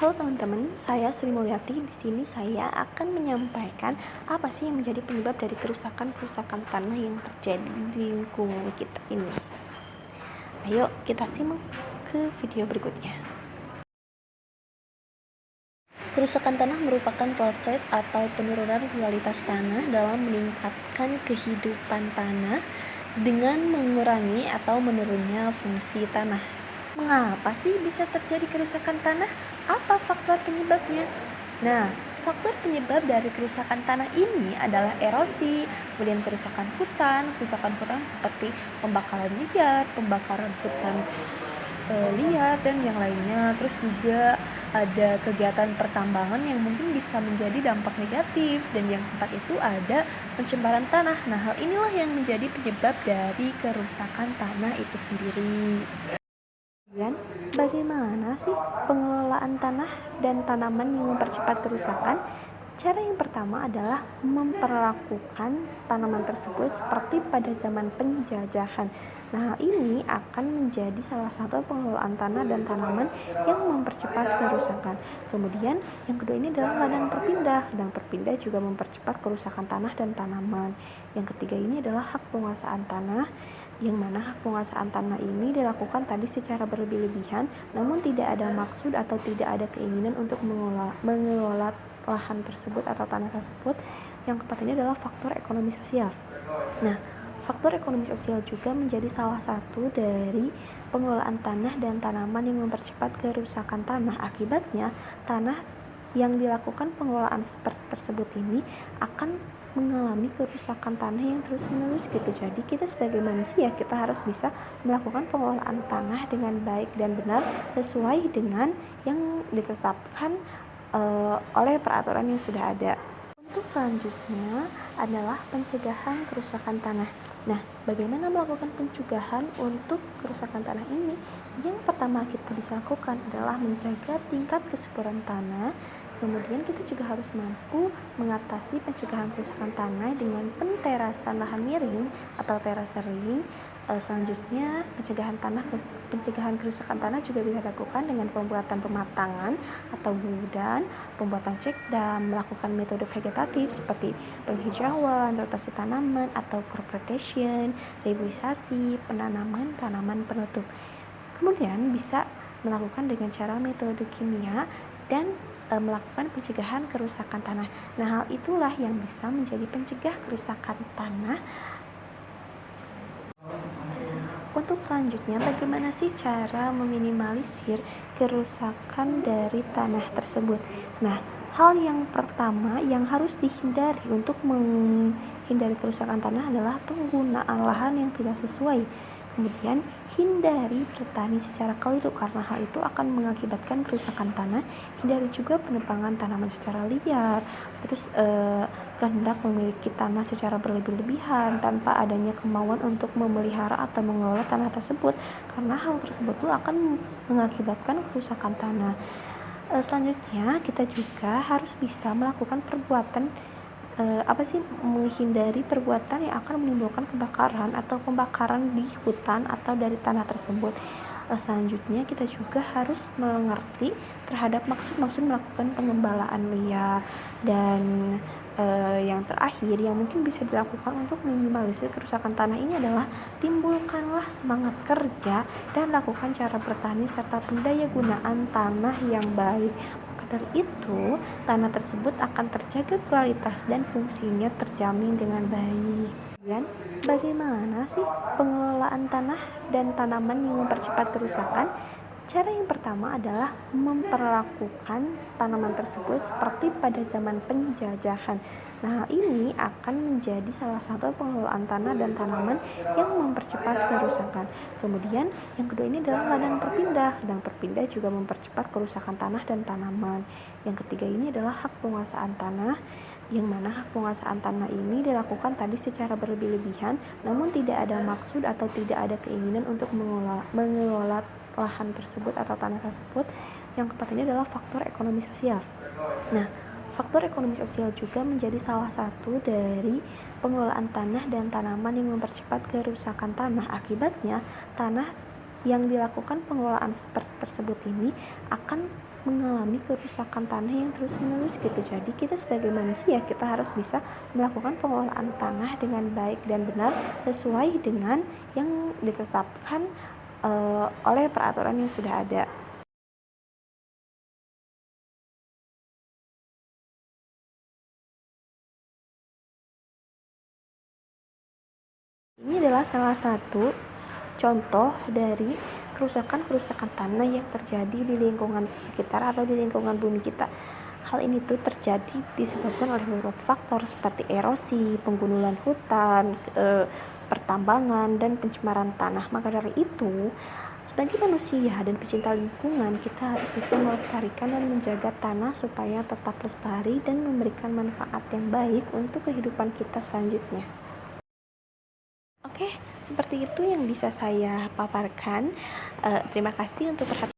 Halo teman-teman, saya Sri Mulyati. Di sini saya akan menyampaikan apa sih yang menjadi penyebab dari kerusakan tanah yang terjadi di lingkungan kita ini. Ayo kita simak ke video berikutnya. Kerusakan tanah merupakan proses atau penurunan kualitas tanah dalam meningkatkan kehidupan tanah dengan mengurangi atau menurunnya fungsi tanah. Mengapa sih bisa terjadi kerusakan tanah? Apa faktor penyebabnya? Nah, faktor penyebab dari kerusakan tanah ini adalah erosi, kemudian kerusakan hutan seperti pembakaran liar, pembakaran hutan liar dan yang lainnya. Terus juga ada kegiatan pertambangan yang mungkin bisa menjadi dampak negatif, dan yang keempat itu ada pencemaran tanah. Nah, hal inilah yang menjadi penyebab dari kerusakan tanah itu sendiri. Kemudian, bagaimana sih pengelolaan tanah dan tanaman yang mempercepat kerusakan? Cara yang pertama adalah memperlakukan tanaman tersebut seperti pada zaman penjajahan. Nah, ini akan menjadi salah satu pengelolaan tanah dan tanaman yang mempercepat kerusakan. Kemudian, yang kedua ini adalah ladang berpindah. Ladang berpindah juga mempercepat kerusakan tanah dan tanaman. Yang ketiga ini adalah hak penguasaan tanah, yang mana hak penguasaan tanah ini dilakukan tadi secara berlebih-lebihan, namun tidak ada maksud atau tidak ada keinginan untuk mengelola lahan tersebut atau tanah tersebut. Yang keempat ini adalah faktor ekonomi sosial. Nah, faktor ekonomi sosial juga menjadi salah satu dari pengelolaan tanah dan tanaman yang mempercepat kerusakan tanah. Akibatnya, tanah yang dilakukan pengelolaan seperti tersebut ini akan mengalami kerusakan tanah yang terus-menerus gitu. Jadi kita sebagai manusia, kita harus bisa melakukan pengelolaan tanah dengan baik dan benar sesuai dengan yang ditetapkan oleh peraturan yang sudah ada. Untuk selanjutnya adalah pencegahan kerusakan tanah. Nah, bagaimana melakukan pencegahan untuk kerusakan tanah ini? Yang pertama kita bisa lakukan adalah menjaga tingkat kesuburan tanah. Kemudian kita juga harus mampu mengatasi pencegahan kerusakan tanah dengan penterasan lahan miring atau terasering. Selanjutnya pencegahan kerusakan tanah juga bisa dilakukan dengan pembuatan pematangan atau hudan, pembuatan cek dam, melakukan metode vegetatif seperti penghijauan, rotasi tanaman atau crop rotation, reboisasi, penanaman tanaman penutup. Kemudian bisa melakukan dengan cara metode kimia dan melakukan pencegahan kerusakan tanah. Nah, hal itulah yang bisa menjadi pencegah kerusakan tanah. Untuk selanjutnya, bagaimana sih cara meminimalisir kerusakan dari tanah tersebut? Nah, hal yang pertama yang harus dihindari untuk menghindari kerusakan tanah adalah penggunaan lahan yang tidak sesuai. Kemudian, hindari bertani secara keliru karena hal itu akan mengakibatkan kerusakan tanah. Hindari juga penebangan tanaman secara liar. Terus kehendak memiliki tanah secara berlebih-lebihan tanpa adanya kemauan untuk memelihara atau mengelola tanah tersebut, karena hal tersebut tuh akan mengakibatkan kerusakan tanah. Selanjutnya kita juga harus bisa melakukan perbuatan menghindari perbuatan yang akan menimbulkan kebakaran atau pembakaran di hutan atau dari tanah tersebut. Selanjutnya kita juga harus mengerti terhadap maksud melakukan pengembalaan liar. Dan yang terakhir yang mungkin bisa dilakukan untuk minimalisir kerusakan tanah ini adalah timbulkanlah semangat kerja dan lakukan cara bertani serta pendaya gunaan tanah yang baik. Dari itu, tanah tersebut akan terjaga kualitas dan fungsinya terjamin dengan baik. Dan bagaimana sih pengelolaan tanah dan tanaman yang mempercepat kerusakan? Cara yang pertama adalah memperlakukan tanaman tersebut seperti pada zaman penjajahan. Nah, ini akan menjadi salah satu pengelolaan tanah dan tanaman yang mempercepat kerusakan. Kemudian, yang kedua ini adalah ladang berpindah. Ladang berpindah juga mempercepat kerusakan tanah dan tanaman. Yang ketiga ini adalah hak penguasaan tanah, yang mana hak penguasaan tanah ini dilakukan tadi secara berlebih-lebihan, namun tidak ada maksud atau tidak ada keinginan untuk mengelola lahan tersebut atau tanah tersebut. Yang keempat ini adalah faktor ekonomi sosial. Nah, faktor ekonomi sosial juga menjadi salah satu dari pengelolaan tanah dan tanaman yang mempercepat kerusakan tanah. Akibatnya, tanah yang dilakukan pengelolaan seperti tersebut ini akan mengalami kerusakan tanah yang terus-menerus gitu. Jadi kita sebagai manusia kita harus bisa melakukan pengelolaan tanah dengan baik dan benar sesuai dengan yang ditetapkan oleh peraturan yang sudah ada. Ini adalah salah satu contoh dari kerusakan-kerusakan tanah yang terjadi di lingkungan sekitar atau di lingkungan bumi kita. Hal ini tuh terjadi disebabkan oleh beberapa faktor seperti erosi, penggundulan hutan, pertambangan, dan pencemaran tanah. Maka dari itu, sebagai manusia dan pecinta lingkungan, kita harus bisa melestarikan dan menjaga tanah supaya tetap lestari dan memberikan manfaat yang baik untuk kehidupan kita selanjutnya. Oke, seperti itu yang bisa saya paparkan. Terima kasih untuk perhatian.